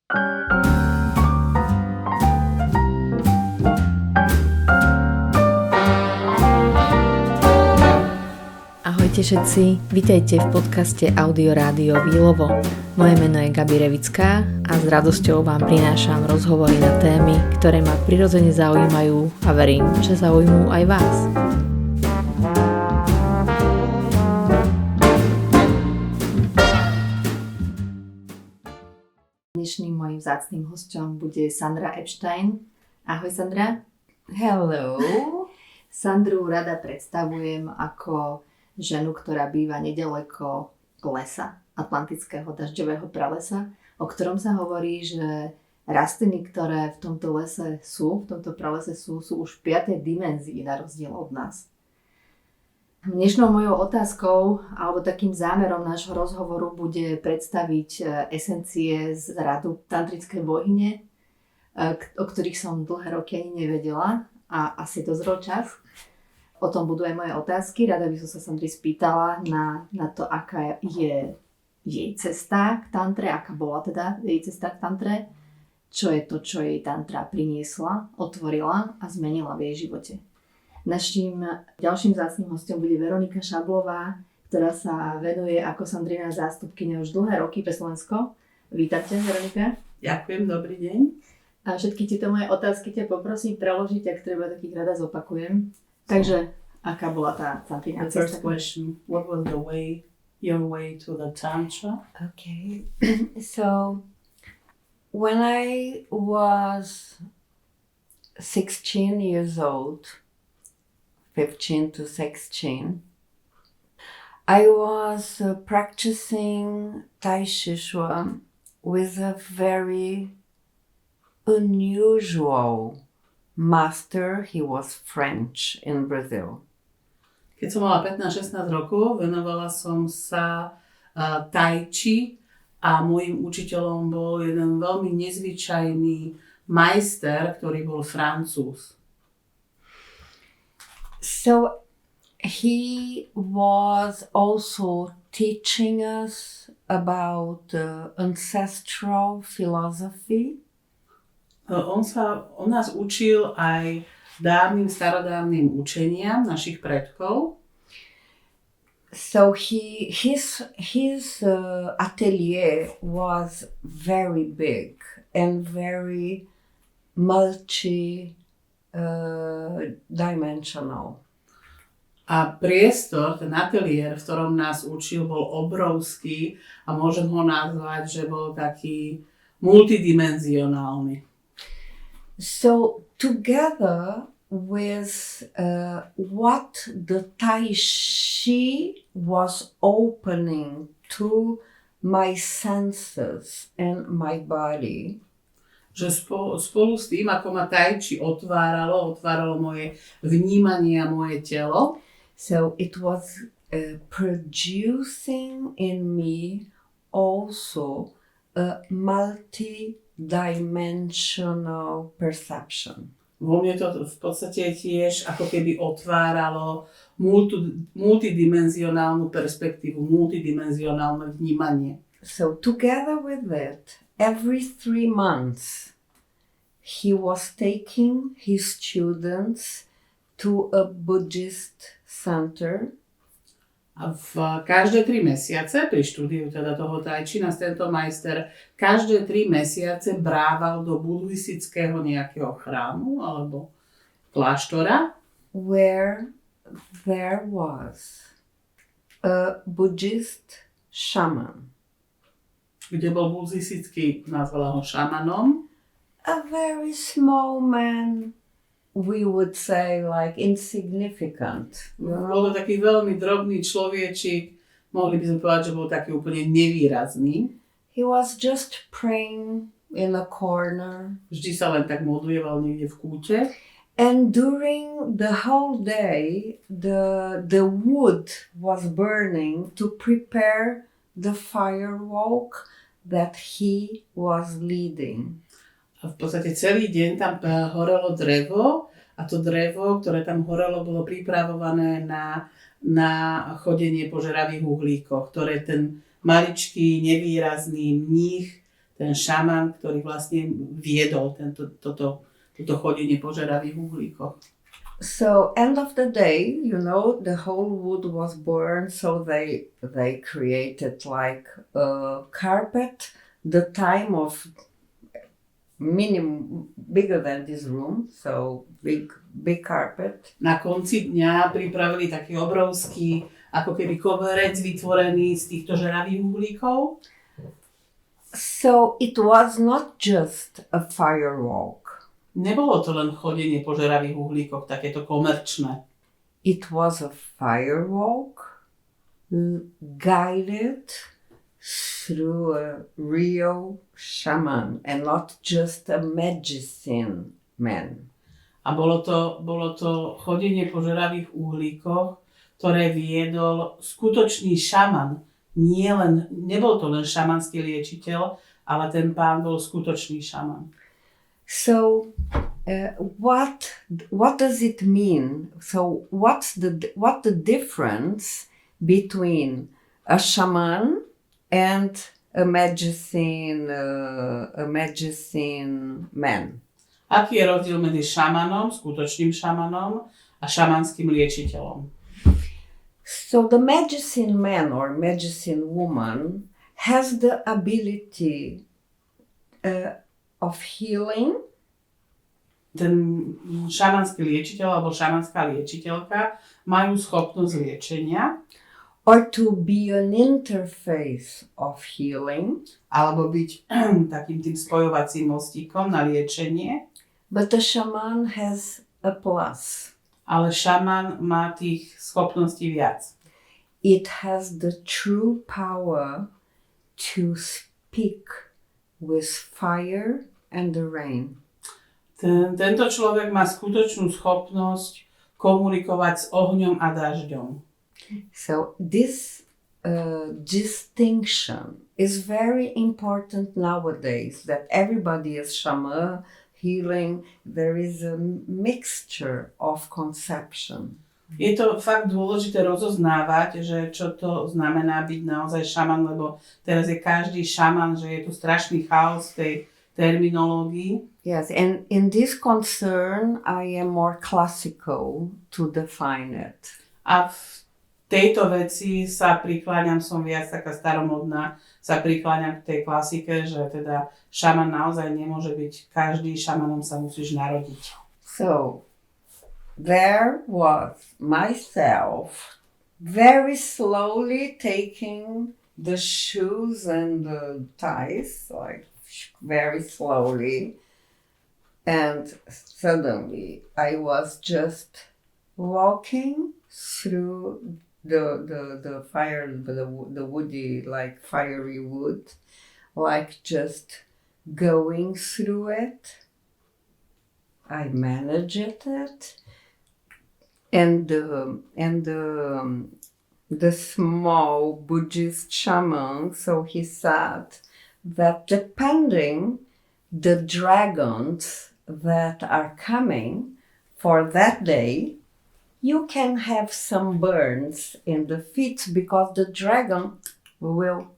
Ahojte všetci, vitajte v podcaste Audio Rádio Výlovo. Moje meno je Gabi Revickej a s radosťou vám prinášam rozhovory na témy, ktoré ma prirodzene zaujímajú a verím, že zaujímajú aj vás. Dnešným mojím vzácnym hosťom bude Sandra Epstein. Ahoj Sandra. Hello. Sandru rada predstavujem ako ženu, ktorá býva neďaleko lesa, Atlantického dažďového pralesa, o ktorom sa hovorí, že rastliny, ktoré v tomto pralese sú už v 5. dimenzii na rozdiel od nás. Dnešnou mojou otázkou alebo takým zámerom nášho rozhovoru bude predstaviť esencie z radu Tantrické Bohyne, o ktorých som dlhé roky ani nevedela a asi dozrel čas. O tom budú aj moje otázky. Rada by som sa Sandry spýtala na to, aká je jej cesta k tantre, aká bola teda jej cesta k tantre, čo je to, čo jej tantra priniesla, otvorila a zmenila v jej živote. Naším ďalším vzácnym hostom bude Veronika Šablová, ktorá sa venuje ako Sandrina zástupkyňa už dlhé roky pre Slovensko. Vítajte, Veronika. Ďakujem, dobrý deň. A všetky tieto moje otázky ťa poprosím preložiť, ak treba, takých rada zopakujem. Takže, aká bola tá tantrina cesta? The first question, what was your way to the Tantra? Okay, so when I was 16 years old, 15 to 16, I was practicing Tai Chi Chuan with a very unusual master. He was French in Brazil. Keď som mala 15-16 rokov, venovala som sa Tai Chi a môjim učiteľom bol jeden veľmi nezvyčajný majster, ktorý bol Francúz. So he was also teaching us about ancestral philosophy. On nás učil aj starodávnym učeniam našich predkov. So his atelier was very big and very multi-dimensional. A priestor, ten ateliér, v ktorom nás učil, bol obrovský a môžem ho nazvať, že bol taký multidimenzionálny. So together with what the Tai Chi was opening to my senses and my body, že spolu s tým, ako ma Tai Chi otváralo moje vnímanie a moje telo, so it was producing in me also a multi-dimensional perception. Vo mne to v podstate tiež ako keby otváralo multidimenzionálnu perspektívu, multidimenzionálne vnímanie. So together with it, every 3 months, he was taking his students to a Buddhist center. A v každé 3 mesiace, pri štúdiu teda toho Tai Chi, nás tento majster každé 3 mesiace brával do buddhistického nejakého chrámu alebo kláštora, where there was a Buddhist shaman. Kde bol buddhistický, nazvala ho šamanom. A very small man, we would say, like insignificant. Bol to taký veľmi drobný človečik, mohli by sme povedať, že bol taký úplne nevýrazný. He was just praying in a corner. Vždy sa len tak modlieval niekde v kúte. And during the whole day, the wood was burning to prepare the firewalk that he was leading. A v podstate celý deň tam horelo drevo a to drevo, ktoré tam horelo, bolo pripravované na chodenie po žeravých uhlíkoch, ktoré ten maličký, nevýrazný mních ten šaman, ktorý vlastne viedol toto chodenie po žeravých uhlíkoch. So end of the day, the whole wood was burned, so they created like a carpet, the time of minimum bigger than this room, so big carpet. Na konci dňa pripravili taký obrovský, ako keby koberec vytvorený z týchto žeravých uhlíkov. So it was not just a fire walk. Nebolo to len chodenie po žeravých uhlíkoch, takéto komerčné. It was a fire walk guided through a real shaman and not just a medicine man. A bolo to chodenie po žeravých uhlíkoch, ktoré viedol skutočný šaman. Nebol to len šamanský liečiteľ, ale ten pán bol skutočný šaman. So, what does it mean? So, what's the difference between a shaman and a medicine man? Aký je rozdiel medzi šamanom, skutočným šamanom a šamanským liečiteľom? So, the medicine man or medicine woman has the ability of healing. Ten šamanský liečiteľ alebo šamanská liečiteľka majú schopnosť liečenia. Or to be an interface of healing. Alebo byť takým tým spojovacím mostíkom na liečenie. But the shaman has a plus. Ale šaman má tých schopností viac. It has the true power to speak with fire and the rain. Tento človek má skutočnú schopnosť komunikovať s ohňom a dažďom. So this distinction is very important nowadays, that everybody is shaman, healing. There is a mixture of conception. Je to fakt dôležité rozoznávať, že čo to znamená byť naozaj šaman, lebo teraz je každý šaman, že je tu strašný chaos v tej terminológii. Yes, and in this concern I am more classical to define it. A v tejto veci sa prikláňam, som viac taká staromodná, sa prikláňam k tej klasike, že teda šaman naozaj nemôže byť, každý šamanom sa musíš narodiť. So, there was myself very slowly taking the shoes and the ties, like very slowly, and suddenly I was just walking through the fire, the woody, like fiery wood, like just going through it. I managed it. And the small Buddhist shaman, so he said that depending the dragons that are coming for that day, you can have some burns in the feet because the dragon will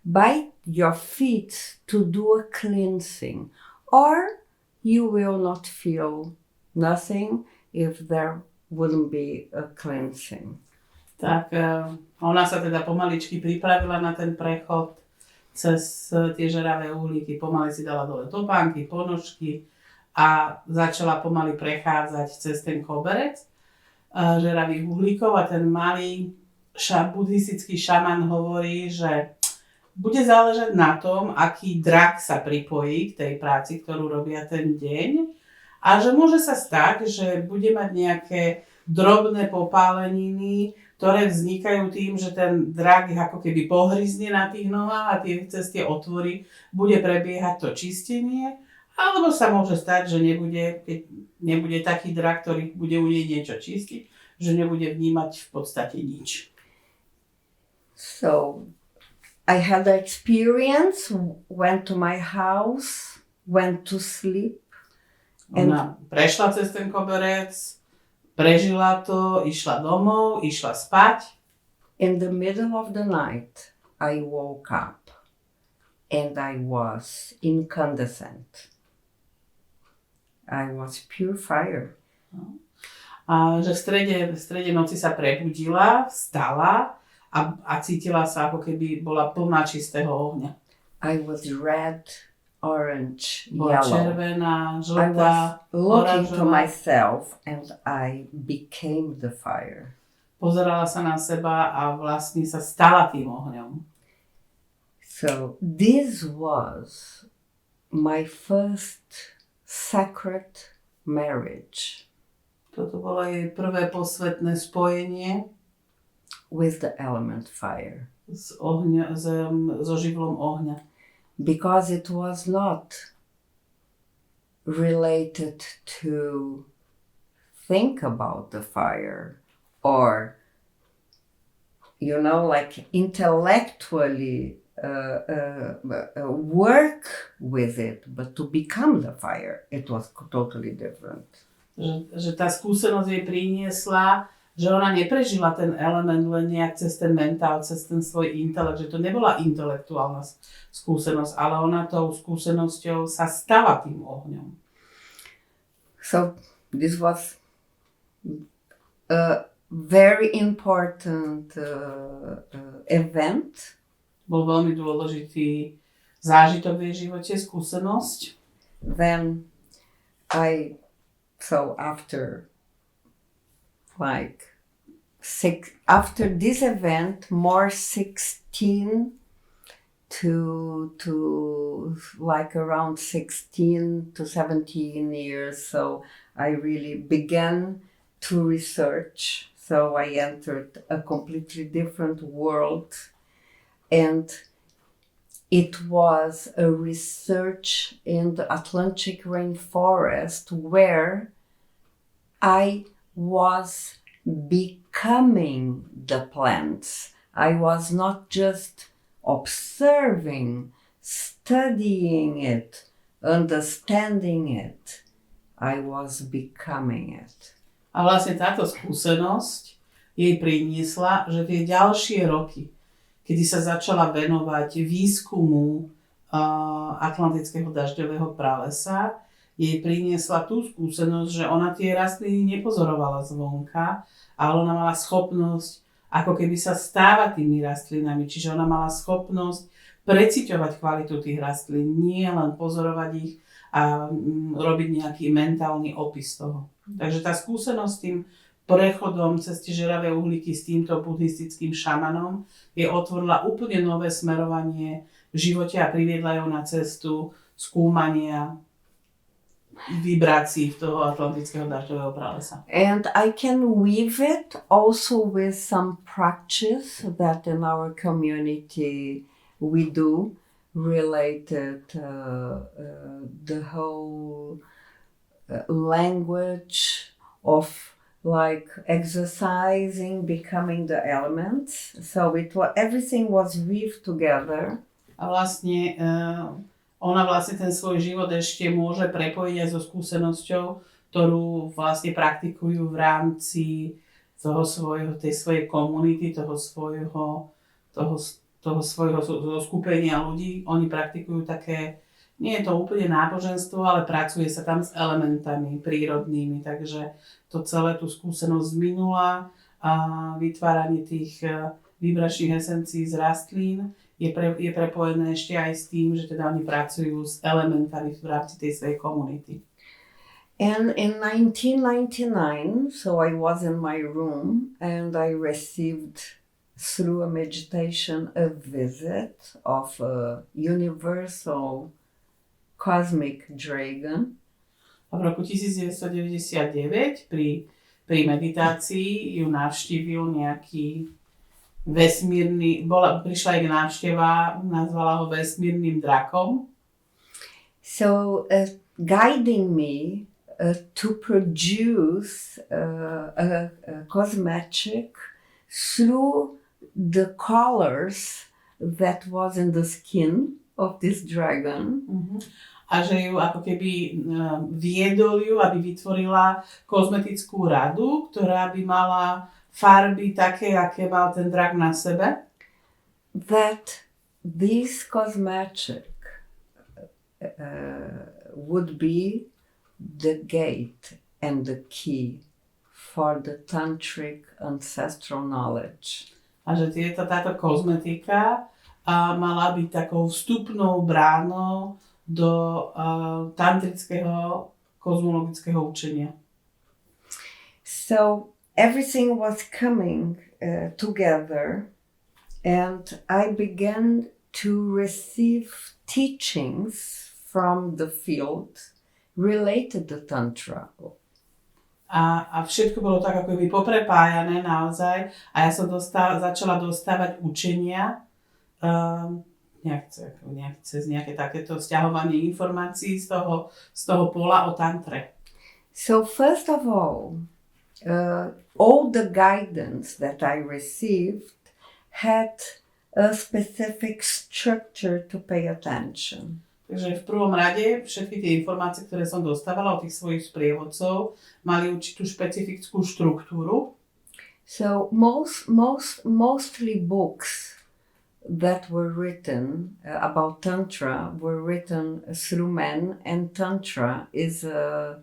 bite your feet to do a cleansing, or you will not feel nothing if there wouldn't be a cleansing. Tak ona sa teda pomaličky pripravila na ten prechod cez tie žeravé uhlíky. Pomaly si dala dole topánky, ponožky a začala pomaly prechádzať cez ten koberec žeravých uhlíkov a ten malý buddhistický šaman hovorí, že bude záležať na tom, aký drak sa pripojí k tej práci, ktorú robia ten deň. A že môže sa stať, že bude mať nejaké drobné popáleniny, ktoré vznikajú tým, že ten drak ich ako keby pohryzne na tých nohách a cez tie otvory bude prebiehať to čistenie. Alebo sa môže stať, že keď nebude taký drak, ktorý bude u nej niečo čistiť, že nebude vnímať v podstate nič. So, I had the experience, went to my house, went to sleep. Ona prešla cez ten koberec, prežila to, išla domov, išla spať. In the middle of the night, I woke up. and I was incandescent. I was pure fire. A že v strede noci sa prebudila, vstala a cítila sa, ako keby bola plná čistého ohňa. I was red, orange, Bola yellow. červená, I žltá, was looking to oranžová. myself and I became the fire. Pozerala sa na seba a vlastne sa stala tým ohňom. So this was my first sacred marriage Toto bolo jej prvé posvetné spojenie with the element fire. so živlom ohňa. Because it was not related to think about the fire or, like intellectually work with it, but to become the fire. It was totally different. Že tá skúsenosť jej priniesla, že ona neprežila ten element len nejak cez ten mentál, cez ten svoj intelekt, že to nebola intelektuálna skúsenosť, ale ona tou skúsenosťou sa stala tým ohňom. So this was a very important event. Bol veľmi dôležitý zážitok v jej živote, skúsenosť. Then after this event, more 16 to like around 16 to 17 years. So I really began to research. So I entered a completely different world, and it was a research in the Atlantic rainforest where I was becoming the plants. I was not just observing, studying it, understanding it. I was becoming it. A vlastne táto skúsenosť jej priniesla, že tie ďalšie roky, kedy sa začala venovať výskumu Atlantického dažďového pralesa, jej priniesla tú skúsenosť, že ona tie rastliny nepozorovala zvonka, ale ona mala schopnosť ako keby sa stávať tými rastlinami. Čiže ona mala schopnosť preciťovať kvalitu tých rastlín, nie len pozorovať ich a robiť nejaký mentálny opis toho. Takže tá skúsenosť s tým prechodom cez tie žeravé uhlíky s týmto buddhistickým šamanom je otvorila úplne nové smerovanie v živote a priviedla ju na cestu skúmania vibrácií toho Atlantického dažďového pralesa. And I can weave it also with some practice that in our community we do related the whole language of like exercising, becoming the elements. So everything was weaved together. A vlastne ona vlastne ten svoj život ešte môže prepojiť aj so skúsenosťou, ktorú vlastne praktikujú v rámci tej svojej komunity, toho svojho skupenia ľudí. Oni praktikujú také, nie je to úplne náboženstvo, ale pracuje sa tam s elementami prírodnými, takže to celé tú skúsenosť z minula a vytváranie tých vibračných esencií z rastlín je prepojené ešte aj s tým, že teda oni pracujú s elementami v rámci tej svojej komunity. And in 1999, so I was in my room and I received through a meditation a visit of a universal cosmic dragon. A v roku 1999 pri meditácii ju navštívil nejaký prišla jej návšteva, nazvala ho vesmírnym drakom. So guiding me to produce a cosmetic through the colors that was in the skin of this dragon. A že ju ako keby viedol ju, aby vytvorila kozmetickú radu, ktorá by mala farby také, aké mal ten drak na sebe. That this cosmetic would be the gate and the key for the tantric ancestral knowledge. A že táto kozmetika mala byť takou vstupnou bránou do tantrického kozmologického učenia. So everything was coming together, and I began to receive teachings from the field related to Tantra. A všetko bolo tak ako by poprepájané naozaj a ja som začala dostávať učenia cez nejaké takéto sťahovanie informácií z toho pola o tantre. So first of all the guidance that I received had a specific structure to pay attention. Takže v prvom rade všetky tie informácie, ktoré som dostávala od tých svojich sprievodcov, mali určitú špecifickú štruktúru. So mostly books that were written about Tantra were written through men, and Tantra is a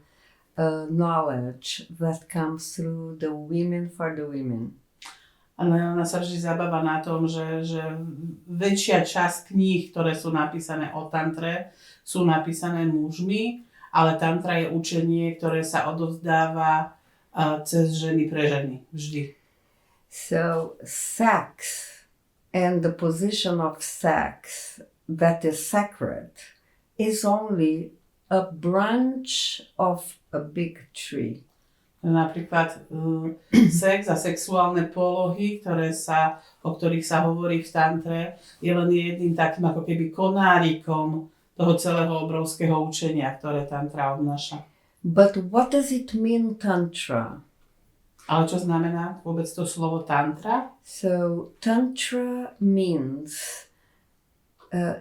knowledge that comes through the women for the women. Ale ona sa vždy zabáva na tom, že väčšia časť kníh, ktoré sú napísané o tantre, sú napísané mužmi, ale tantra je učenie, ktoré sa odovzdáva cez ženy pre ženy. Vždy. So sex and the position of sex that is sacred is only a branch of a big tree. Napríklad sex a sexuálne polohy, o ktorých sa hovorí v tantre, je len jedným takým ako keby konárikom toho celého obrovského učenia, ktoré tantra obnáša. But what does it mean, Tantra? Ale čo znamená vôbec to slovo tantra? So Tantra means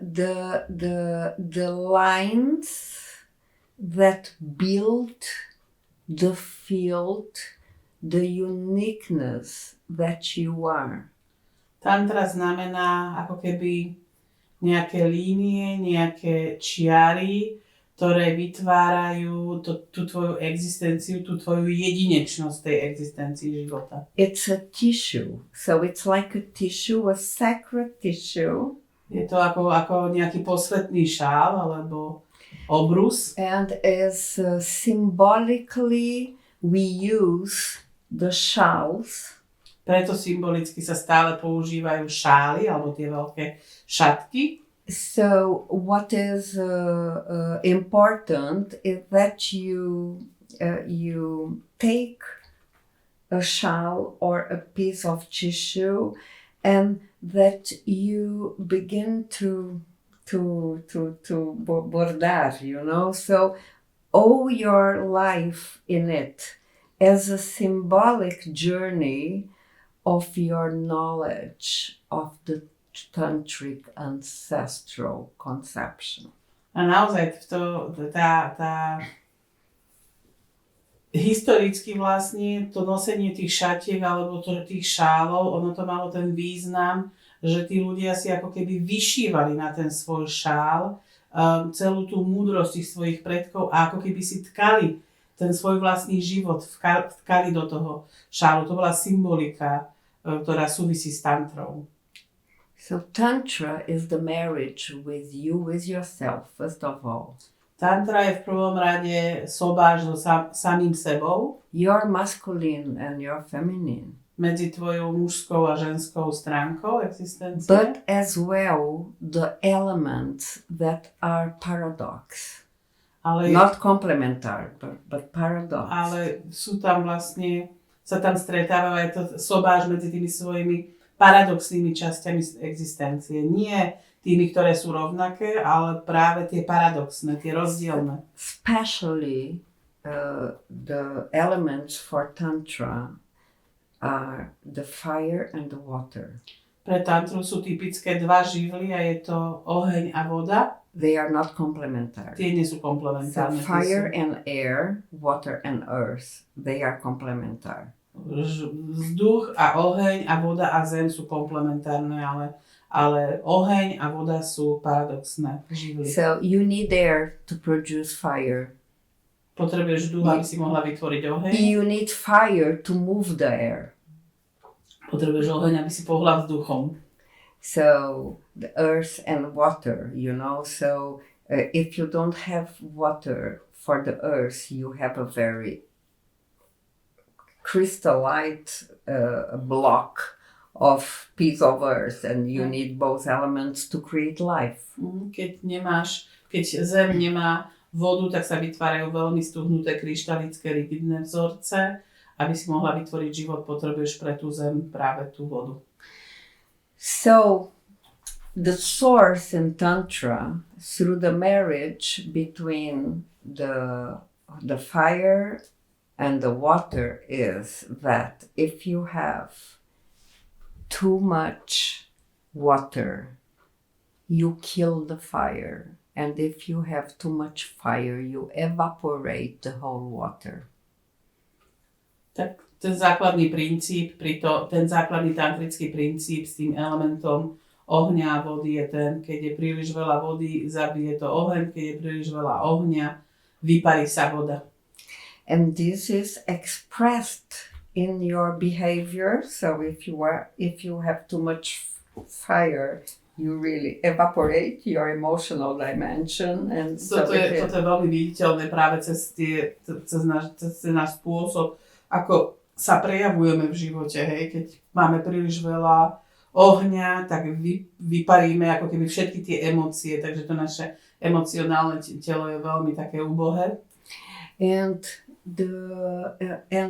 the lines that build the field, the uniqueness that you are. Tantra znamená ako keby nejaké línie, nejaké čiary, ktoré vytvárajú tú tvoju existenciu, tú tvoju jedinečnosť tej existencii života. It's a tissue, so it's like a tissue, a sacred tissue. Je to ako nejaký posvätný šál, alebo obrus. And as symbolically we use the shawls. Preto symbolicky sa stále používajú šály alebo tie veľké šatky. So what is important is that you take a shawl or a piece of tissue and that you begin to bordar, you know, so owe your life in it as a symbolic journey of your knowledge of the tantric ancestral conception. A naozaj tá historicky vlastne to nosenie tých šatiek alebo tých šálov, ono to malo ten význam, že tí ľudia si ako keby vyšívali na ten svoj šál celú tú múdrosť tých svojich predkov a ako keby si tkali ten svoj vlastný život, tkali do toho šálu. To bola symbolika, ktorá súvisí s tantrou. So Tantra is the marriage with you, with yourself, first of all. Tantra je v prvom rade sobáš so samým sebou. Your masculine and your feminine. Medzi tvojou mužskou a ženskou stránkou existencie. But as well the elements that are paradox. Not complementary, but paradox. Ale sú tam vlastne, sa tam stretávajú aj to sobáš medzi tými svojimi paradoxnými časťami existencie. Nie tými, ktoré sú rovnaké, ale práve tie paradoxné, tie rozdielne. Especially the elements for Tantra are the fire and the water. Pre tantru sú typické dva živly a je to oheň a voda. They are not complementary. Tie nie sú komplementárne. So fire and air, water and earth, they are complementary. Vzduch a oheň a voda a zem sú komplementárne, ale oheň a voda sú paradoxné živly. So you need air to produce fire. Potrebuješ vzduch, aby si mohla vytvoriť oheň. You need fire to move the air. Potrebuješ oheň, aby si pohla vzduchom. So the earth and water, so if you don't have water for the earth, you have a very crystalline block of piece of earth, and you need both elements to create life. Keď zem nemá vodu, tak sa vytvárajú veľmi stuhnuté kryštalické rigidné vzorce. Aby si mohla vytvoriť život, potrebuješ pre tú zem práve tú vodu. So the source in Tantra, through the marriage between the fire and the water, is that if you have too much water, you kill the fire. And if you have too much fire, you evaporate the whole water. Tak ten základný princíp, ten základný tantrický princíp s tým elementom ohňa a vody je ten, keď je príliš veľa vody, zabije to oheň, keď je príliš veľa ohňa, vyparí sa voda. And this is expressed in your behavior. So if you have too much fire, you really evaporate your emotional dimension. And Toto je veľmi viditeľné práve cez náš spôsob, ako sa prejavujeme v živote. Hej? Keď máme príliš veľa ohňa, tak vyparíme ako keby všetky tie emócie, takže to naše emocionálne telo je veľmi také ubohé. And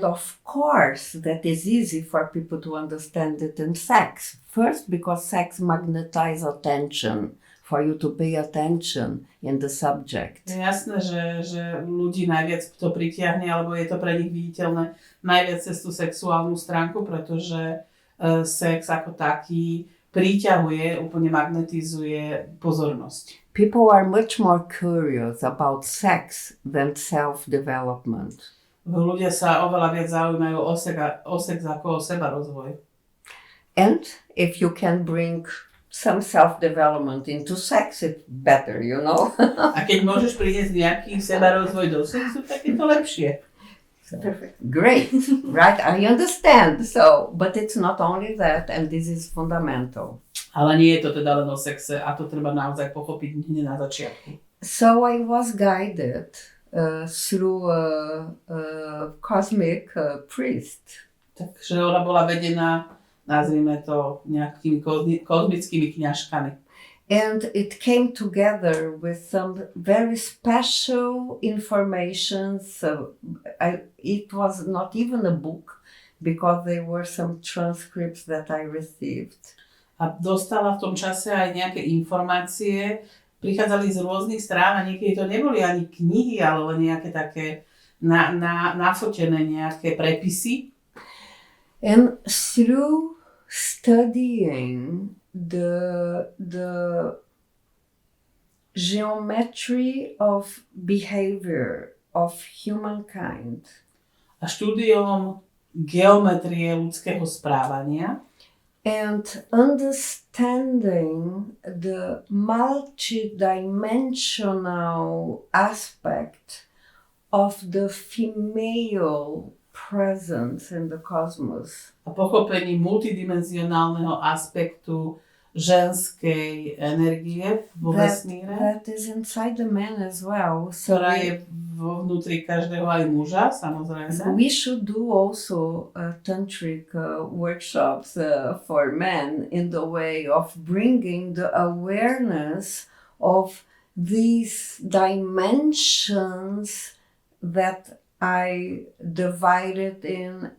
of course that is easy for people to understand it in sex. First, because sex magnetizes attention, for you to pay attention in the subject. Je jasné, že ľudí najviac to pritiahne, alebo je to pre nich viditeľné najviac cez tú sexuálnu stránku, pretože sex ako taký priťahuje, úplne magnetizuje pozornosť. People are much more curious about sex than self-development. Ľudia sa oveľa viac zaujímajú o sex ako o sebarozvoj. And if you can bring some self-development into sex, it's better, A keď môžeš priniesť nejaký sebarozvoj do sexu, tak je to lepšie. So, great, right? I understand. So, but it's not only that, and this is fundamental. Ale nie je to teda len o sexe a to treba naozaj pochopiť hneď na začiatku. So I was guided through a cosmic priest. Takže ona bola vedená, nazvime to, nejakými kozmickými kňažkami. And it came together with some very special information. So it was not even a book, because there were some transcripts that I received. A dostala v tom čase aj nejaké informácie, prichádzali z rôznych strán a niekedy to neboli ani knihy, ale len nejaké také nafotené nejaké prepisy. And through studying the geometry of behavior of humankind. A štúdiom geometrie ľudského správania. And understanding the multidimensional aspect of the female presence in the cosmos. A pochopení multidimenzionálneho aspektu ženskej energie vo vesmíre. That is inside the man as well. Ktorá je vo vnútri každého aj muža, samozrejme. We should do also tantric workshops for men in the way of bringing the awareness of these dimensions that I divided in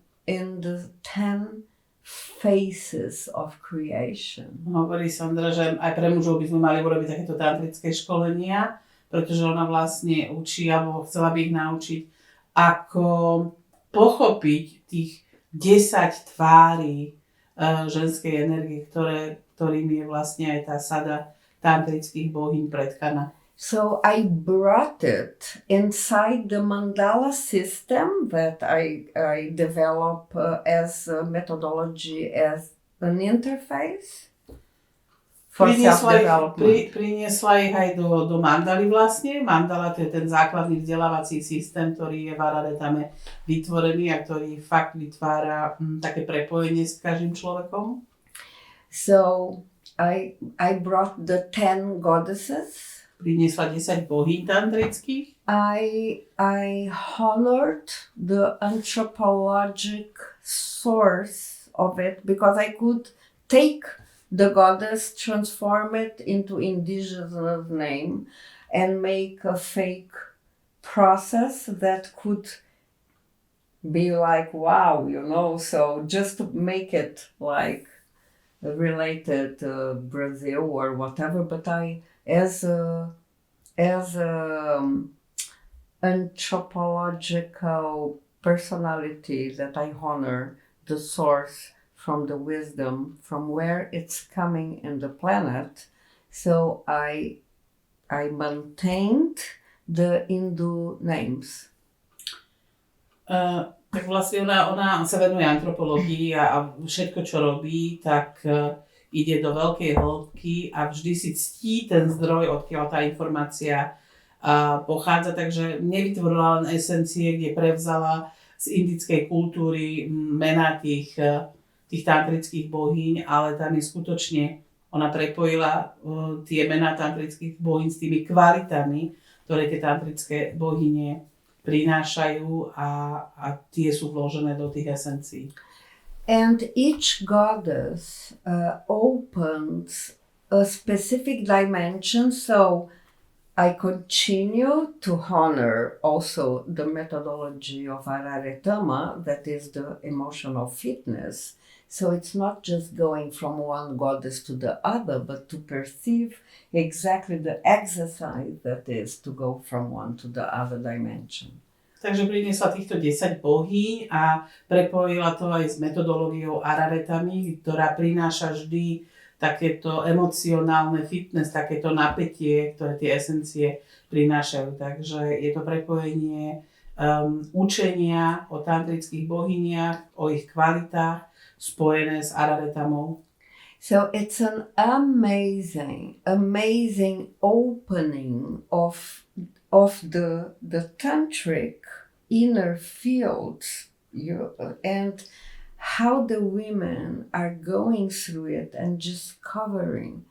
the 10 phases of creation. Hovorí Sandra, že aj pre mužov by sme mali urobiť takéto tantrické školenia, pretože ona vlastne učí, alebo chcela by ich naučiť, ako pochopiť tých 10 tvári ženskej energie, ktorými je vlastne aj tá sada tantrických bohyň predkaná. So I brought it inside the mandala system that I develop as a methodology, as an interface. for self-development. Priniesla ich aj do mandaly vlastne. Mandala to je ten základný vzdelávací systém, ktorý je v Araretame vytvorený a ktorý fakt vytvára také prepojenie s každým človekom. So I brought the 10 goddesses. Priniesla 10 bohyň tantrických. I honored the anthropologic source of it because I could take the goddess, transform it into indigenous name and make a fake process that could be like, wow, so just to make it like related to Brazil or whatever, but I, as a anthropological personality, that I honor the source from the wisdom, from where it's coming in the planet. So I maintained the Hindu names. Tak vlastne ona sa venuje antropológii a všetko, čo robí, tak ide do veľkej hĺbky a vždy si ctí ten zdroj, odkiaľ tá informácia pochádza. Takže nevytvorila len esencie, kde prevzala z indickej kultúry mená tých tantrických bohyň, ale tam je skutočne, ona prepojila tie mená tantrických bohyň s tými kvalitami, ktoré tie tantrické bohyne prinášajú a tie sú vložené do tých esencií. And each goddess opens a specific dimension, so I continue to honor also the methodology of Araretama, that is the emotional fitness. So it's not just going from one goddess to the other, but to perceive exactly the exercise that is to go from one to the other dimension. Takže priniesla týchto 10 bohyň a prepojila to aj s metodológiou Araretami, ktorá prináša vždy takéto emocionálne fitness, takéto napätie, ktoré tie esencie prinášajú. Takže je to prepojenie učenia o tantrických bohyniach, o ich kvalitách, spojené s Araretamou. So it's an amazing opening of the tantric inner fields, and how the women are going through it and discovering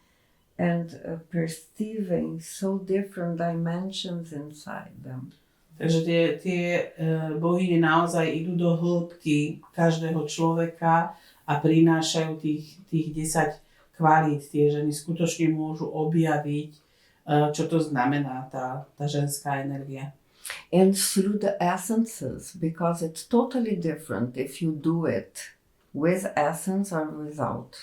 and perceiving so different dimensions inside them. Takže tie bohyne naozaj idú do hĺbky každého človeka a prinášajú tých 10 kvalít. Tie ženy skutočne môžu objaviť, čo to znamená tá ženská energia. And through the essences, because it's totally different if you do it with essence or without.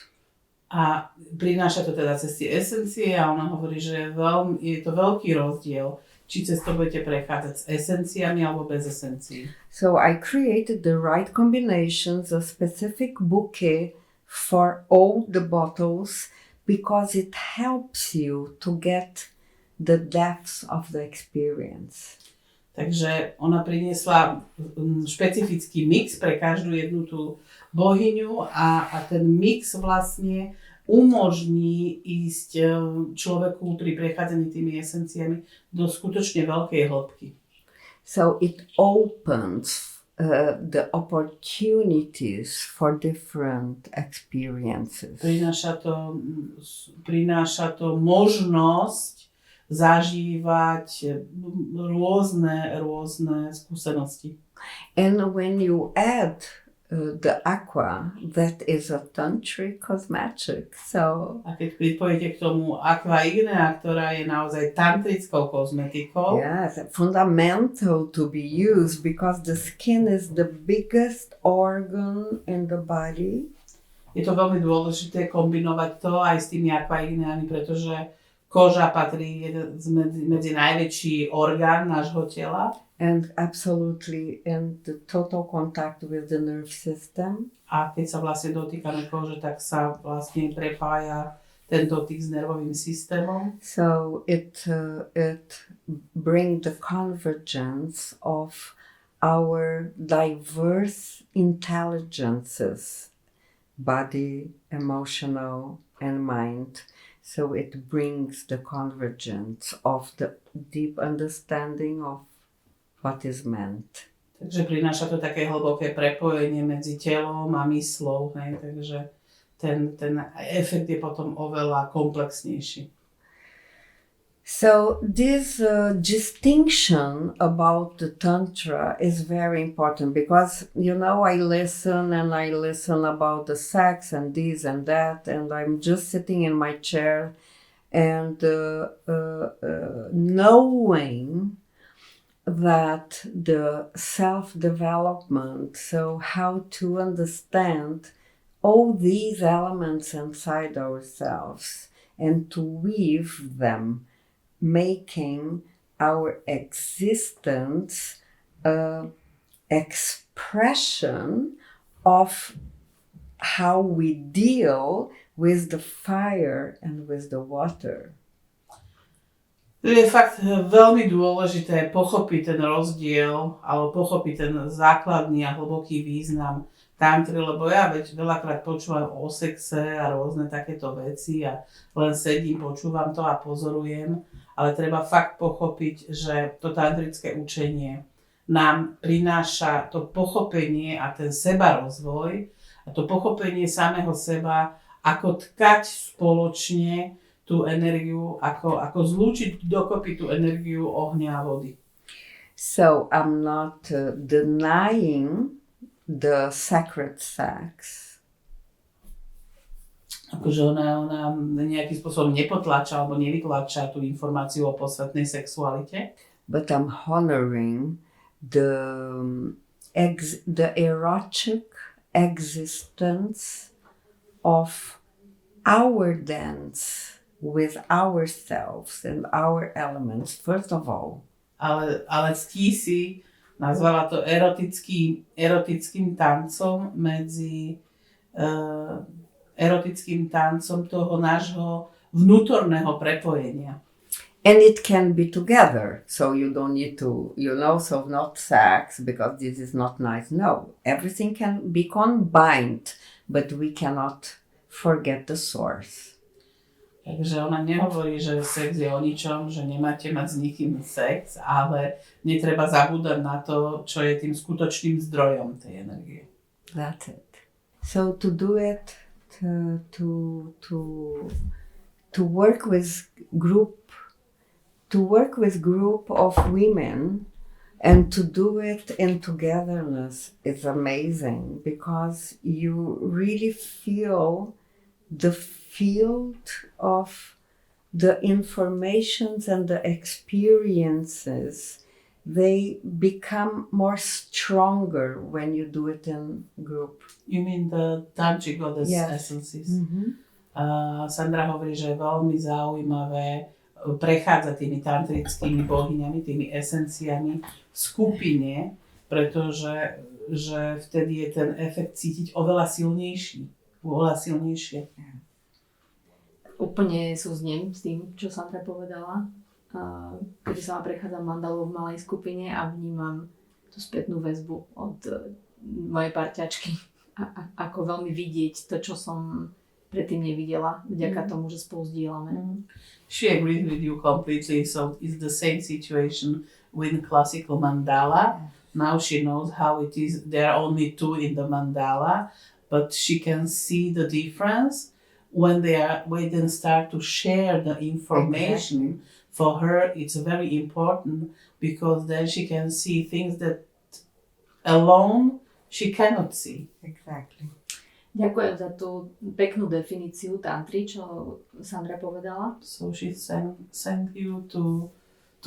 A prináša to teda cez tie esencie a ona hovorí, že je to veľký rozdiel, či cez to budete prechádzať s esenciami alebo bez esencií. So I created the right combinations, a specific bouquet for all the bottles, because it helps you to get the depths of the experience. Takže ona priniesla špecifický mix pre každú jednu tú bohyňu a ten mix vlastne umožní ísť človeku pri prechádzaní tými esenciami do skutočne veľkej hĺbky. So it opens the opportunities for different experiences. Prináša to možnosť zažívať rôzne skúsenosti. And when you add the aqua, that is a tantric cosmetic. So, a keď pripojíte k tomu aqua ignea, ktorá je naozaj tantrickou kozmetikou. Yes, fundamental to be used because the skin is the biggest organ in the body. Je to veľmi dôležité kombinovať to aj s tými aqua igneami, pretože koža patrí medzi najväčší orgán nášho tela. And absolutely in the total contact with the nerve system. A keď sa vlastne dotýkame kože, tak sa vlastne prepája ten dotyk s nervovým systémom. So it brings the convergence of our diverse intelligences, body, emotional, and mind, So it brings the convergence of the deep understanding of what is meant. Takže prináša to také hlboké prepojenie medzi telom a myslou, hej? Takže ten efekt je potom oveľa komplexnejší. So this distinction about the Tantra is very important because, I listen about the sex and this and that, and I'm just sitting in my chair and knowing that the self-development, so how to understand all these elements inside ourselves and to weave them, making our existence an expression of how we deal with the fire and with the water. Je fakt veľmi dôležité pochopiť ten rozdiel alebo pochopiť ten základný a hlboký význam tantry, lebo ja veľakrát počúvam o sexe a rôzne takéto veci a len sedím, počúvam to a pozorujem, ale treba fakt pochopiť, že to tantrické učenie nám prináša to pochopenie a ten sebarozvoj a to pochopenie samého seba, ako tkať spoločne tú energiu, ako zlúčiť dokopy tú energiu ohňa a vody. So I'm not denying the sacred sex. Akože ona nejakým spôsobom nepotláča alebo nevytláča tú informáciu o posvetnej sexualite. But I'm honoring the erotic existence of our dance with ourselves and our elements, first of all. Ale ctí si, nazvala to erotickým tancom medzi erotickým tancom toho nášho vnútorného prepojenia. And it can be together, so you don't need to, so not sex, because this is not nice. No, everything can be combined, but we cannot forget the source. Takže ona nehovorí, že sex je o ničom, že nemáte mať s nikým sex, ale netreba zabúdať na to, čo je tým skutočným zdrojom tej energie. That's it. So to do it, to work with group of women and to do it in togetherness is amazing because you really feel the field of the informations and the experiences. They become more stronger when you do it in group. You mean the tantric goddess essences? Mm-hmm. Sandra hovorí, že je veľmi zaujímavé prechádzať tými tantrickými bohyňami, tými esenciami v skupine, pretože že vtedy je ten efekt cítiť oveľa silnejšie. Úplne súznem s tým, čo Sandra povedala. Keď sama prechádzam mandalou v malej skupine a vnímam tú spätnú väzbu od mojej parťačky. Ako veľmi vidieť to, čo som predtým nevidela, vďaka tomu, že spolu zdieľame. She agrees with you completely, so it's the same situation with classical mandala. Now she knows how it is. There are only two in the mandala, but she can see the difference when they start to share the information. Exactly. For her, it's very important because then she can see things that alone she cannot see. Exactly. Ďakujem za tú peknú definíciu tantry, čo Sandra povedala. So she sent you to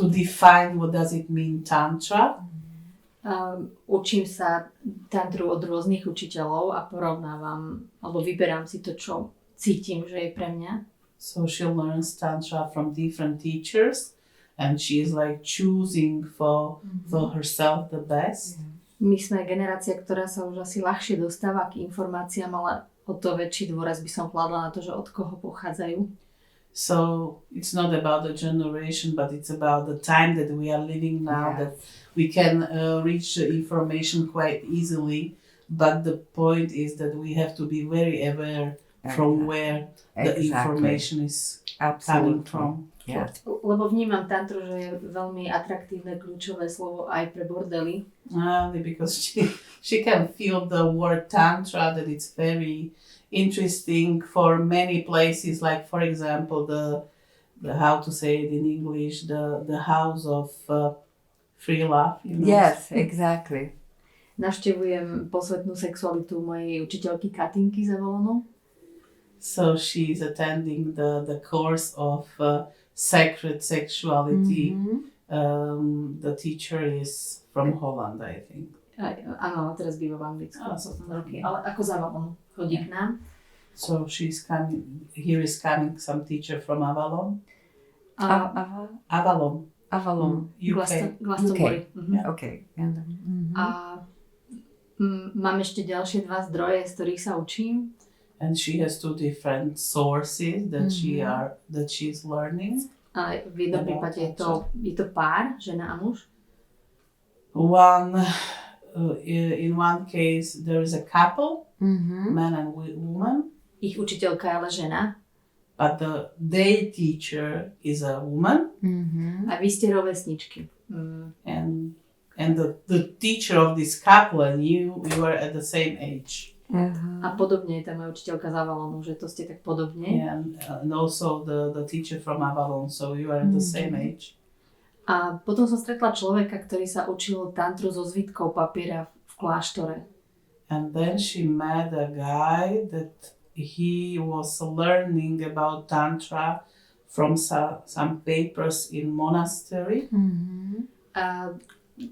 define what does it mean tantra. Učím sa tantru od rôznych učiteľov a porovnávam, alebo vyberám si to, čo cítim, že je pre mňa. So she learns tantra from different teachers and she is like choosing for herself the best. My sme generácia, ktorá sa už asi ľahšie dostáva k informáciám, ale o to väčší dôraz by som kladla na to, že od koho pochádzajú. So it's not about the generation, but it's about the time that we are living now, that we can reach the information quite easily, but the point is that we have to be very aware from where the information is coming from. Yeah. Lebo vnímam tantru, že je veľmi atraktívne kľúčové slovo aj pre bordely. Because she can feel the word tantra, that it's very interesting for many places, like for example the how to say it in English, the house of free love. You know? Yes, exactly. Navštevujem posvetnú sexualitu mojej učiteľky Katinky z Avalonu. So she's attending the course of sacred sexuality. The teacher is from Holland, I think. Áno, teraz býva v Anglicku. Roky, ale ako z Avalonu chodí k nám. So she's coming. Here is coming some teacher from Avalon. Avalon. UK. Glastonbury. Yeah. Okay. A mám ešte ďalšie 2 zdroje, z ktorých sa učím. And she has 2 different sources that she's learning. A v jednom prípade je to pár, žena a muž. In one case there is a couple, man and woman. Ich učiteľka je ale žena. But their teacher is a woman. A vy ste rovesničky. And the teacher of this couple and you are at the same age. A podobne je tá moja učiteľka z Avalonu, že to ste tak podobne. Yeah, and also the teacher from Avalon, so you are at the same age. A potom som stretla človeka, ktorý sa učil tantru so zvitkou papiera v kláštore. And then she met a guy that he was learning about tantra from some papers in monastery. A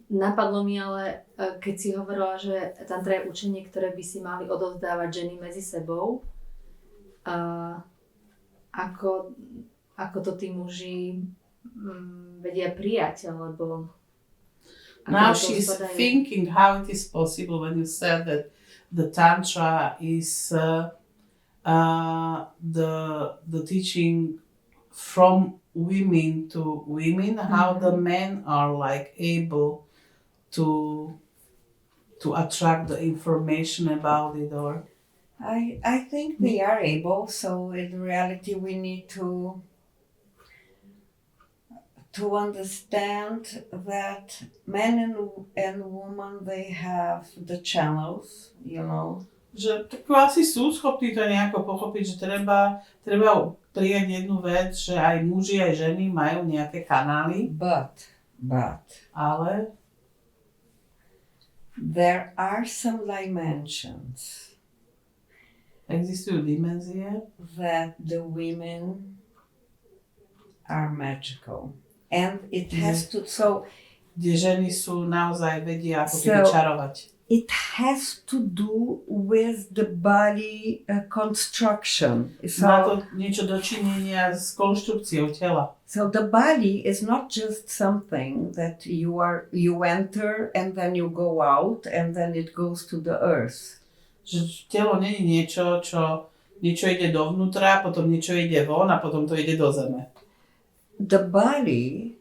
napadlo mi ale, keď si hovorila, že tantra je učenie, ktoré by si mali odovzdávať ženy medzi sebou, ako to tí muži vedia prijať, alebo now she's thinking how it is possible when you said that the tantra is the teaching from women to women, how the men are like able to attract the information about it, or I think they are able, so in reality we need to understand that men and women, they have the channels, you know. Že tak asi sú schopní to nejako pochopiť, že treba prijať jednu vec, že aj muži, aj ženy majú nejaké kanály. But ale there are some dimensions existujú dimenzie, that the women are magical. And it has to, so kde ženy sú naozaj vedia ako keby čarovať. It has to do with the body construction. Má to niečo dočinenia s konštrukciou tela. So the body is not just something that you enter and then you go out and then it goes to the earth. Že telo nie je niečo, čo niečo ide dovnútra, potom niečo ide von a potom to ide do zeme. The body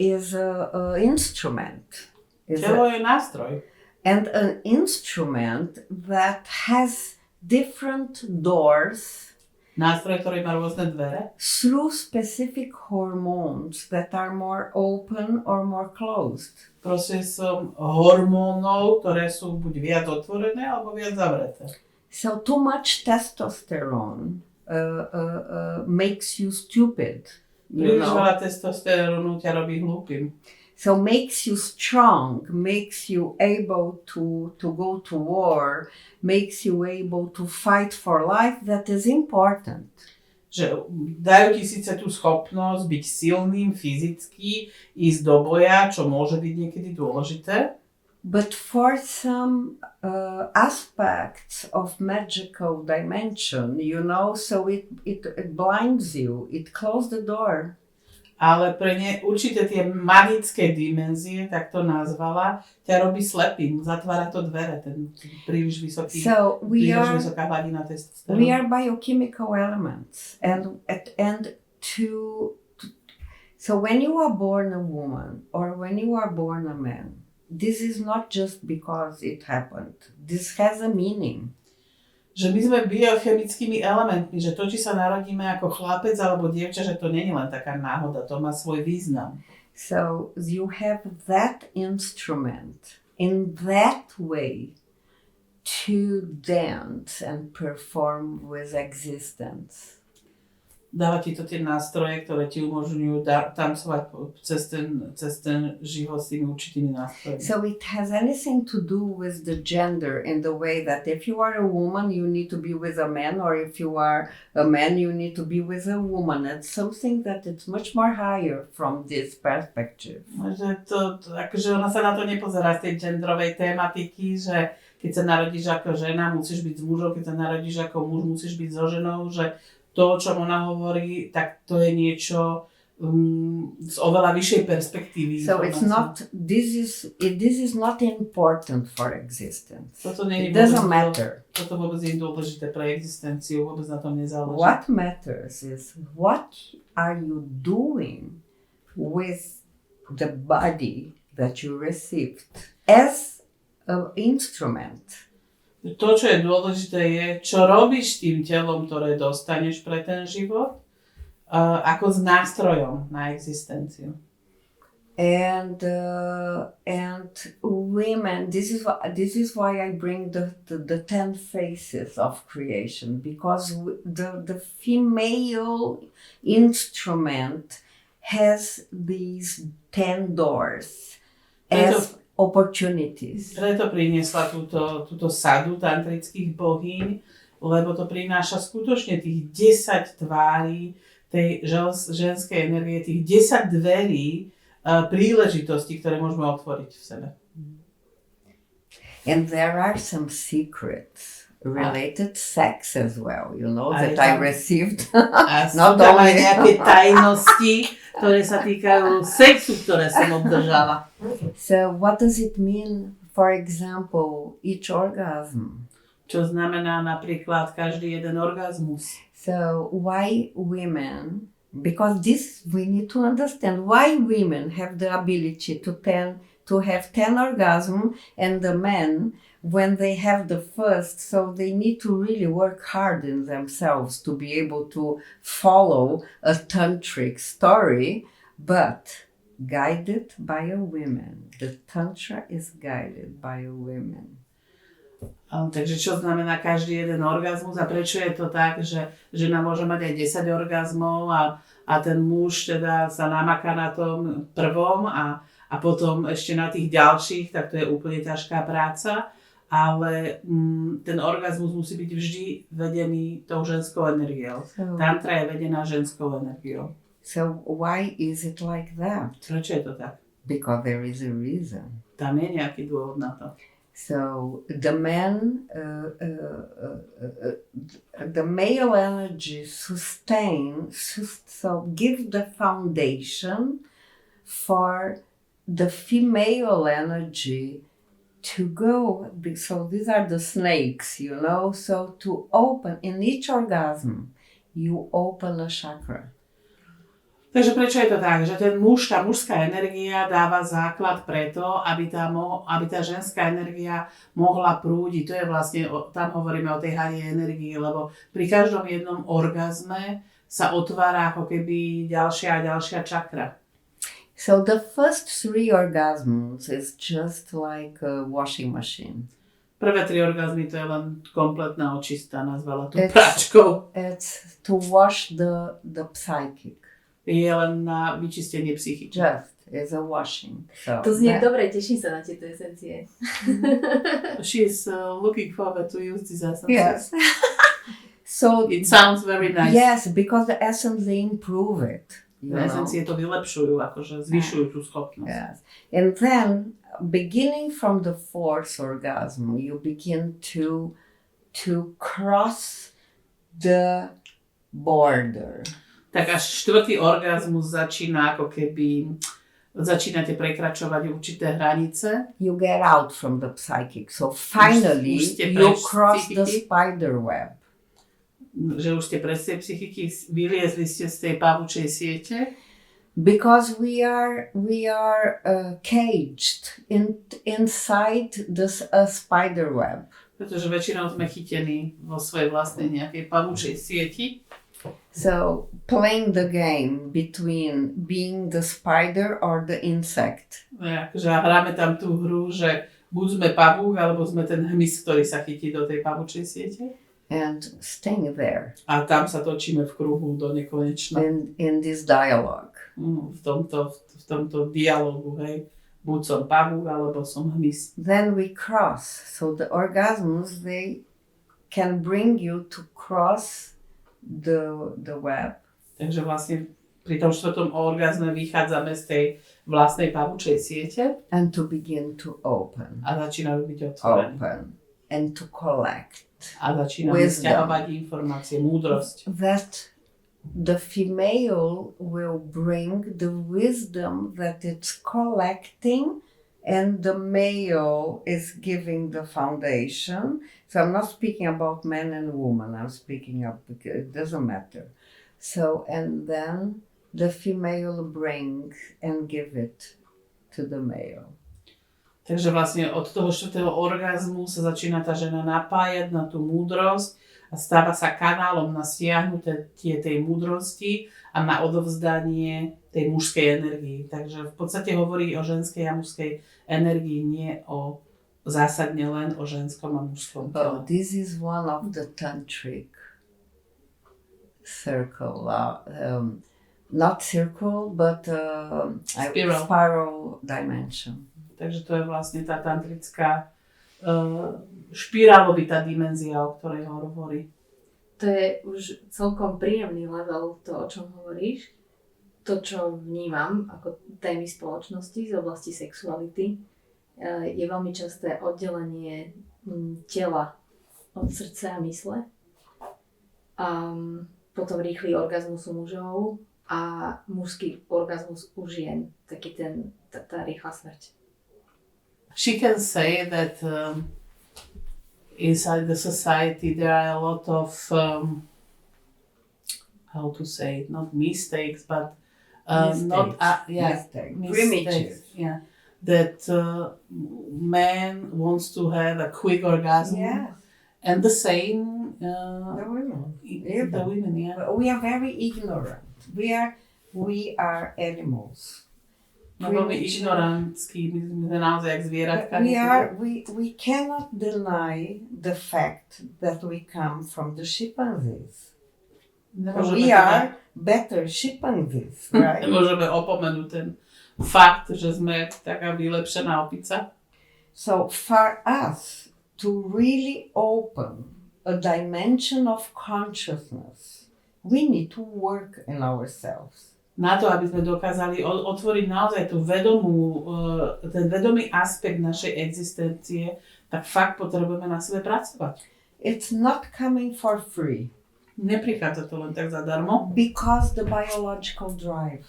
is an instrument. Telo je nástroj. And an instrument that has different doors. Nástroj, ktorý má rôzne dvere. Through specific hormones that are more open or more closed. Procesom hormónov, ktoré sú buď viac otvorené alebo viac zavreté. So too much testosterone makes you stupid. Príliš veľa testosterónu ťa robí hlúpym. So makes you strong, makes you able to go to war, makes you able to fight for life. That is important. Že dajú ti síce tú schopnosť byť silným fyzicky, ísť do boja, čo môže byť niekedy dôležité. But for some aspects of magical dimension, you know, so it blinds you, it closes the door. Ale pre určité tie magické dimenzie, tak to nazvala, ťa robí slepým, zatvára to dvere, ten príliš vysoká hladina testosterónu. We are biochemical elements, so when you are born a woman or when you are born a man, this is not just because it happened. This has a meaning. že my sme biochemickými elementmi, že to, či sa narodíme ako chlapec alebo dievča, že to nie je len taká náhoda, to má svoj význam. So you have that instrument in that way to dance and perform with existence. Dáva ti to tie nástroje, ktoré ti umožňujú tancovať cez ten život s tými určitými nástrojmi. So it has anything to do with the gender in the way that if you are a woman, you need to be with a man, or if you are a man, you need to be with a woman. It's something that it's much more higher from this perspective. Akože ona sa na to nepozerá z tej genderovej tematiky, že keď sa narodíš ako žena, musíš byť s mužom, keď sa narodíš ako muž, musíš byť so ženou, že to, o čom ona hovorí, tak to je niečo z oveľa vyššej perspektívy. So it's not, this is not important for existence. It doesn't matter. Toto vôbec nie je dôležité pre existenciu, vôbec na tom nezáleží. What matters is what are you doing with the body that you received as an instrument. To, čo je dôležité, je, čo robíš tým telom, ktoré dostaneš pre ten život, ako s nástrojom na existenciu. And women, this is why I bring the 10 phases of creation, because the female instrument has these 10 doors as opportunities. Preto priniesla túto sadu tantrických bohyň, lebo to prináša skutočne tých 10 tvári tej ženskej energie, tých 10 dverí príležitostí, ktoré môžeme otvoriť v sebe. And there are some secrets related sex as well, you know, that I received. Not only nejaké tajnosti, ktoré sa týkajú sexu, ktoré som obdržala. So what does it mean, for example, each orgasm? Čo znamená napríklad každý jeden orgazmus. So why women, because this we need to understand why women have the ability to have 10 orgasms and the men when they have the first, so they need to really work hard in themselves to be able to follow a tantric story, but guided by a woman. The tantra is guided by a woman. Takže čo znamená každý jeden orgazmus a prečo je to tak, že žena môže mať aj 10 orgazmov a ten muž teda sa namaká na tom prvom a potom ešte na tých ďalších, tak to je úplne ťažká práca. Ale ten orgazmus musí byť vždy vedený tou ženskou energiou. Tantra je vedená ženskou energiou. So why is it like that? Prečo je to tak? Because there is a reason. Tam je nejaký dôvod na to. So the male energy give the foundation for the female energy to go. So these are the snakes, you know. So to open in each orgasm, you open a chakra. Takže prečo je to tak, že ten muž, tá mužská energia dáva základ preto, aby tá ženská energia mohla prúdiť. To je vlastne, tam hovoríme o tej harie energii, lebo pri každom jednom orgazme sa otvára ako keby ďalšia a ďalšia čakra. So the first 3 orgasms is just like a washing machine. Prvé 3 orgazmy to je len kompletná očista, nazvala to práčkou. It's to wash the psychic. Je len na vyčistenie psychiky. Just is a washing. So to znie dobre, teším sa na tieto esencie. She's looking forward to use these essences. Yes. So it sounds very nice. Yes, because the essence they improve it. Esencie to vylepšujú, akože zvyšujú tú schopnosť. Yes. And then beginning from the 4th orgasm, you begin to cross the border. Tak až 4. orgazmus začína ako keby, začínate prekračovať určité hranice. You get out from the psychic. So finally you cross the spider web. Že už ste pre tej psychiky, vyliezli ste z tej pavučej siete. Because we are caged inside this spider web. Pretože väčšinou sme chytení vo svojej vlastnej nejakej pavúčej sieti. So playing the game between being the spider or the insect. Akože hráme tam tú hru, že buď sme pavúk, alebo sme ten hmyz, ktorý sa chytí do tej pavúčej siete. And staying there. A tam sa točíme v kruhu do nekonečna. In this dialogue. V tomto dialogu, hej. Buď som pavúk, alebo som hmyz. Then we cross. So the orgasms, they can bring you to cross the web. Takže vlastne pri tom 4. orgazme vychádzame z tej vlastnej pavúčej siete. And to begin to open. A začínajú byť otvorené. Open. And to collect. A začíname sťahovať informácie, múdrosť. That the female will bring the wisdom that it's collecting, and the male is giving the foundation. So I'm not speaking about men and women, I'm speaking of, it doesn't matter. So, and then the female bring and give it to the male. Takže vlastne od toho 4. orgazmu sa začína tá žena napájať na tú múdrosť a stáva sa kanálom na stiahnutie tej múdrosti a na odovzdanie tej mužskej energii. Takže v podstate hovorí o ženskej a mužskej energii, nie o zásadne len o ženskom a mužskom tele. This is one of the tantric circle, not circle, but spiral dimension. Takže to je vlastne tá tantrická špirálovitá dimenzia, o ktorej hovorí. To je už celkom príjemný level, to, o čom hovoríš. To, čo vnímam ako témy spoločnosti z oblasti sexuality, je veľmi časté oddelenie tela od srdca a mysle. A potom rýchly orgazmus u mužov a mužský orgazmus u žien. Taký tá rýchla smrť. She can say that inside the society there are a lot of how to say it, not mistakes, but mistakes. Yeah, that man wants to have a quick orgasm, and the same the women. The women, yeah. We are very ignorant. We are animals. No, veľmi ignorantský, my sme naozaj jak zvieratka. We cannot deny the fact that we come from the chimpanzees. We are better chimpanzees, right? Nemôžeme opomenúť ten fakt, že sme taká vylepšená opica. So for us to really open a dimension of consciousness, we need to work in ourselves. Na to, aby sme dokázali otvoriť naozaj ten vedomý aspekt našej existencie, tak fakt potrebujeme na sebe pracovať. It's not coming for free. Neprichádza to len tak zadarmo. Because the biological drive,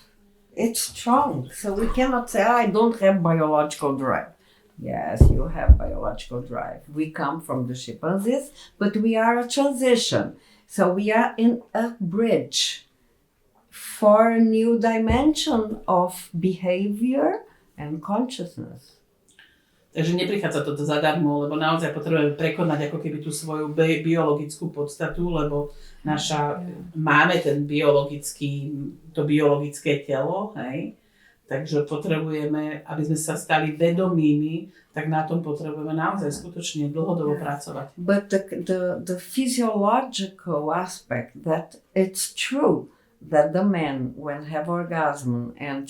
it's strong. So we cannot say, I don't have biological drive. Yes, you have biological drive. We come from the chimpanzees, but we are a transition. So we are in a bridge for a new dimension of behavior and consciousness. Takže neprichádza toto zadarmo, lebo naozaj potrebujeme prekonať ako keby tú svoju biologickú podstatu, lebo máme to biologické telo, hej? Takže potrebujeme, aby sme sa stali vedomými, tak na tom potrebujeme naozaj skutočne dlhodobo pracovať. But the physiological aspect, that it's true that the man when have orgasm and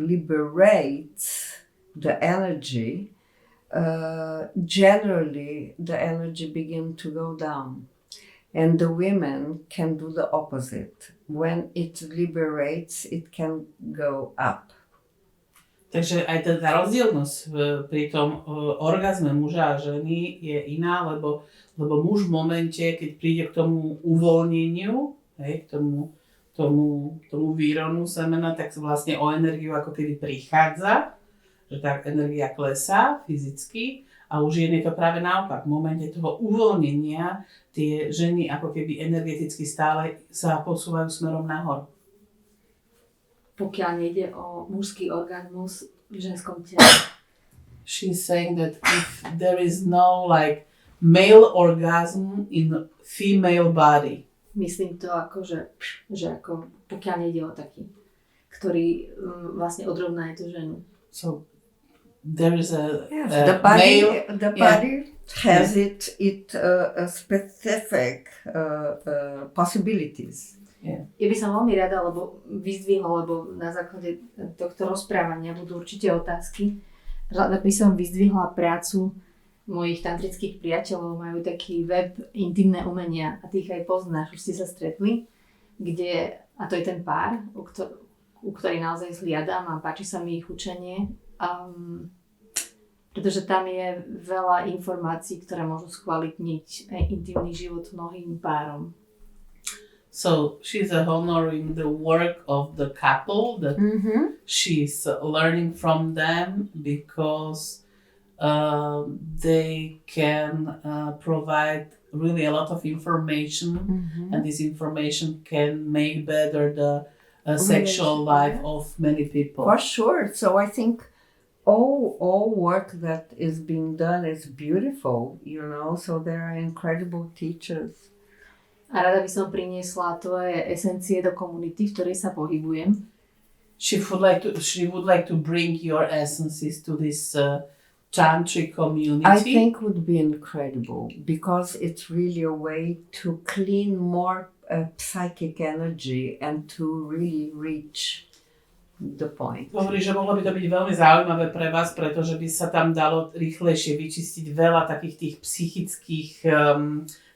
liberates the energy, generally the energy begin to go down, and the women can do the opposite. When it liberates, it can go up. Takže aj tá rozdielnosť pri tom orgazme muža a ženy je iná, lebo muž v momente, keď príde k tomu uvoľneniu, hej, k tomu výronu semena, tak vlastne o energiu ako keby prichádza, že tá energia klesá fyzicky, a u žien je to práve naopak. V momente toho uvoľnenia tie ženy ako keby energeticky stále sa posúvajú smerom nahor. Pokiaľ nejde o mužský orgazmus v ženskom tele. She's saying that if there is no male orgasm in female body. Myslím to ako, že ako pokiaľ nejde o taký, ktorý vlastne odrovná je tú ženu. So there is a the body has its specific possibilities. Yeah. Ja by som veľmi rada, lebo na základe tohto rozprávania budú určite otázky. Rada by som vyzdvihla prácu mojich tantrických priateľov, majú taký web Intimné umenia a tých aj poznáš, už ste sa stretli, a to je ten pár, u ktorý naozaj zhliadam a páči sa mi ich učenie. Pretože tam je veľa informácií, ktoré môžu skvalitniť intimný život mnohým párom. So she's honoring the work of the couple that she's learning from them because they can provide really a lot of information and this information can make better the sexual life of many people. For sure. So I think all work that is being done is beautiful, so there are incredible teachers. A rada by som priniesla tvoje esencie do komunity, v ktorej sa pohybujem. She would like to bring your essences to this tantric community. I think would be incredible because it's really a way to clean more psychic energy and to really reach the point. Hovorí, že mohlo by to byť veľmi zaujímavé pre vás, pretože by sa tam dalo rýchlejšie vyčistiť veľa takých tých psychických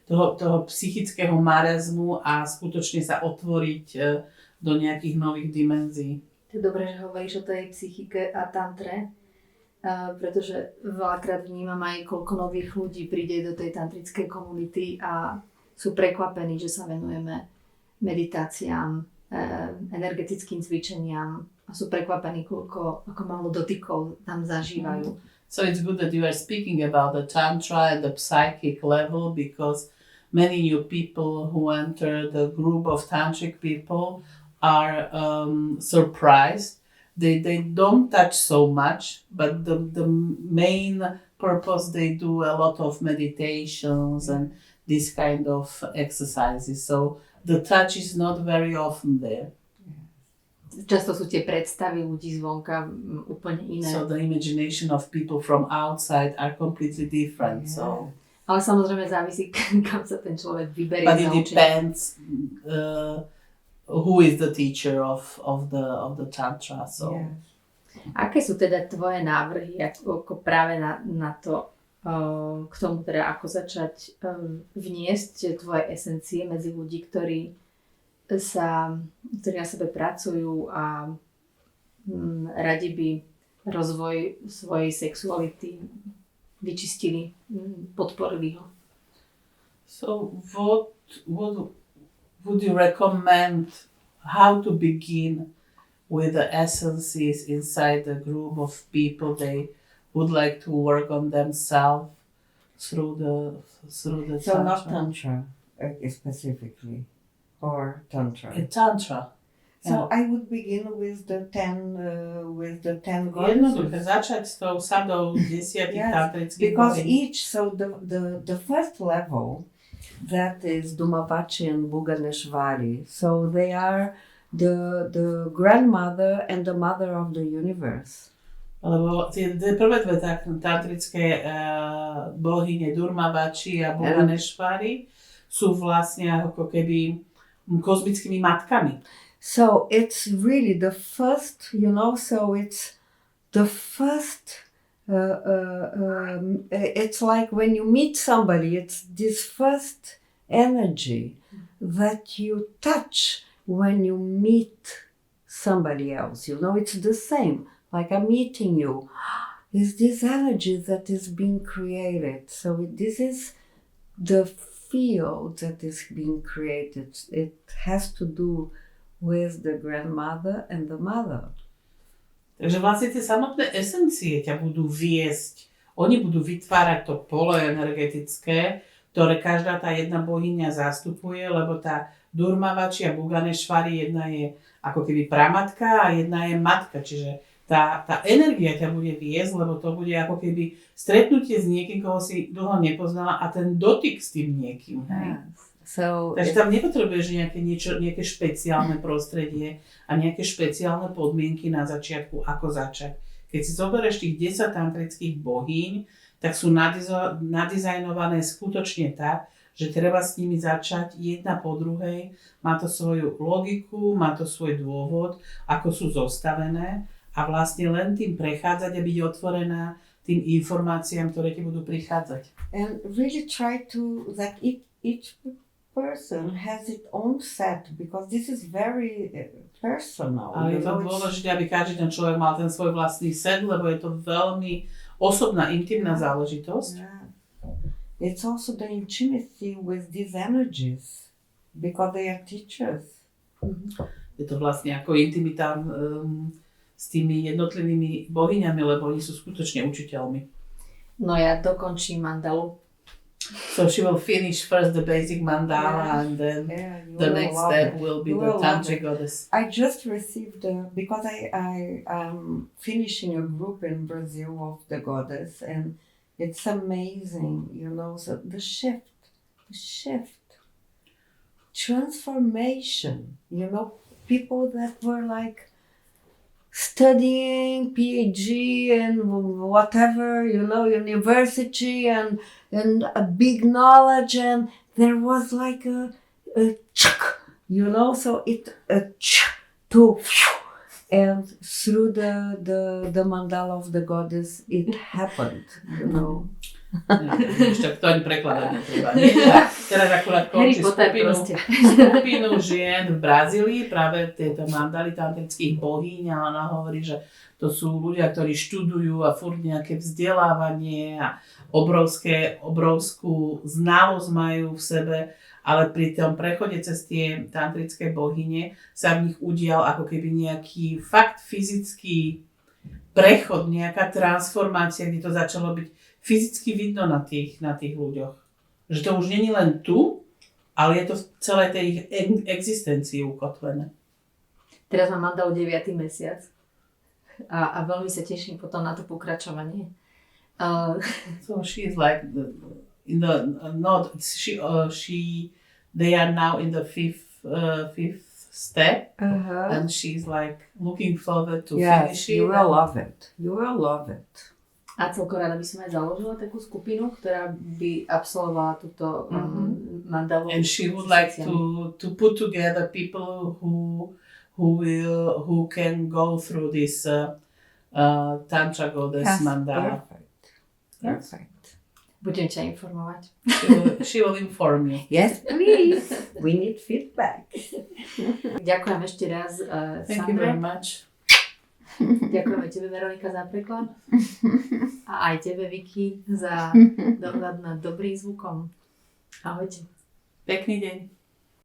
toho psychického marazmu a skutočne sa otvoriť do nejakých nových dimenzií. To je dobré, že hovoríš o tej psychike a tantre, pretože veľakrát vnímam aj, koľko nových ľudí príde do tej tantrickej komunity a sú prekvapení, že sa venujeme meditáciám, energetickým cvičeniam a sú prekvapení, ako málo dotykov tam zažívajú. So it's good that you are speaking about the tantra and the psychic level because many new people who enter the group of tantric people are surprised. They don't touch so much, but the main purpose they do a lot of meditations and this kind of exercises. So the touch is not very often there. Často sú tie predstavy ľudí zvonka úplne iné. So the imagination of people from outside are completely different. Yeah. So. Ale samozrejme závisí, kam sa ten človek vyberie. But it depends who is the teacher of the tantra. So. Yes. Aké sú teda tvoje návrhy ako práve na to, k tomu teda ako začať vniesť tvoje esencie medzi ľudí, ktorí na sebe pracujú a radi by rozvoj svojej sexuality vyčistili, podporili ho. So what would you recommend how to begin with the essences inside the group of people they would like to work on themselves through the tantra? So not tantra specifically or tantra. Tantra. So I would begin with the 10 goddesses. Jednoduché začať s tou sadou 10 tantrických because bohyň. each, so the first level, that is Dumavachi and Bhuganeshwari. So they are the grandmother and the mother of the universe. Lebo tie prvé dve tantrické bohyne Durmavači a Bhuganeshwari sú vlastne ako keby kozmickými matkami. So it's really the first, so it's the first, it's like when you meet somebody, it's this first energy that you touch when you meet somebody else. It's the same, like I'm meeting you. It's this energy that is being created. So this is the field that is being created. It has to do with the grandmother and the mother. Takže vlastne tie samotné esencie ťa budú viesť. Oni budú vytvárať to pole energetické, ktoré každá tá jedna bohyňa zastupuje, lebo tá Durmavači a Bhuganeshwari, jedna je ako keby pramatka a jedna je matka. Čiže tá energia ťa bude viesť, lebo to bude ako keby stretnutie s niekým, koho si dlho nepoznala a ten dotyk s tým niekým. Hej? Takže tam nepotrebuješ nejaké špeciálne prostredie a nejaké špeciálne podmienky na začiatku, ako začať. Keď si zoberieš tých 10 tantrických bohyň, tak sú nadizajnované skutočne tak, že treba s nimi začať jedna po druhej. Má to svoju logiku, má to svoj dôvod, ako sú zostavené a vlastne len tým prechádzať a byť otvorená tým informáciám, ktoré ti budú prichádzať. And really try to, that each person has its own set, because this is very personal. Ale je to dôležité, aby každý ten človek mal ten svoj vlastný set, lebo je to veľmi osobná, intimná záležitosť. Yeah. It's also the intimacy with these energies, because they are teachers. Je to vlastne ako intimita s tými jednotlivými bohyňami, lebo oni sú skutočne učiteľmi. No ja dokončím mandalu. So she will finish first the basic mandala and then the next step will be the Tantric goddess. I just received, because I am finishing a group in Brazil of the goddess, and it's amazing, so the shift, transformation, people that were like studying PhD and whatever, university and a big knowledge, and there was like a chuk, so it to and through the mandala of the goddess it happened, Ešte to ani prekladať netreba. Teraz akurát končí skupinu žien v Brazílii, práve tieto mandaly tantrických bohyň, a ona hovorí, že to sú ľudia, ktorí študujú a furt nejaké vzdelávanie a obrovskú znalosť majú v sebe, ale pri tom prechode cez tie tantrické bohyne sa v nich udial ako keby nejaký fakt fyzický prechod, nejaká transformácia, kde to začalo byť fyzicky vidno na tých ľuďoch. Že to už nie je len tu, ale je to v celej tej ich existencii ukotvené. Teraz mám mandalu 9. mesiac a veľmi sa teším potom na to pokračovanie. So she is like they are now in the fifth step, and she's like looking forward to finish it. You will love it. You will love it. A celko rada by som aj založila takú skupinu, ktorá by absolvovala túto mandalu. And she would like to put together people who can go through this Tantra goddess mandala. Perfect. Budem ťa informovať. She will inform you. Yes, please. We need feedback. Ďakujem ešte raz, Thank you very much. Ďakujeme tebe, Veronika, za preklad. A aj tebe, Vicky, za dohľad nad dobrým zvukom. Ahojte. Pekný deň.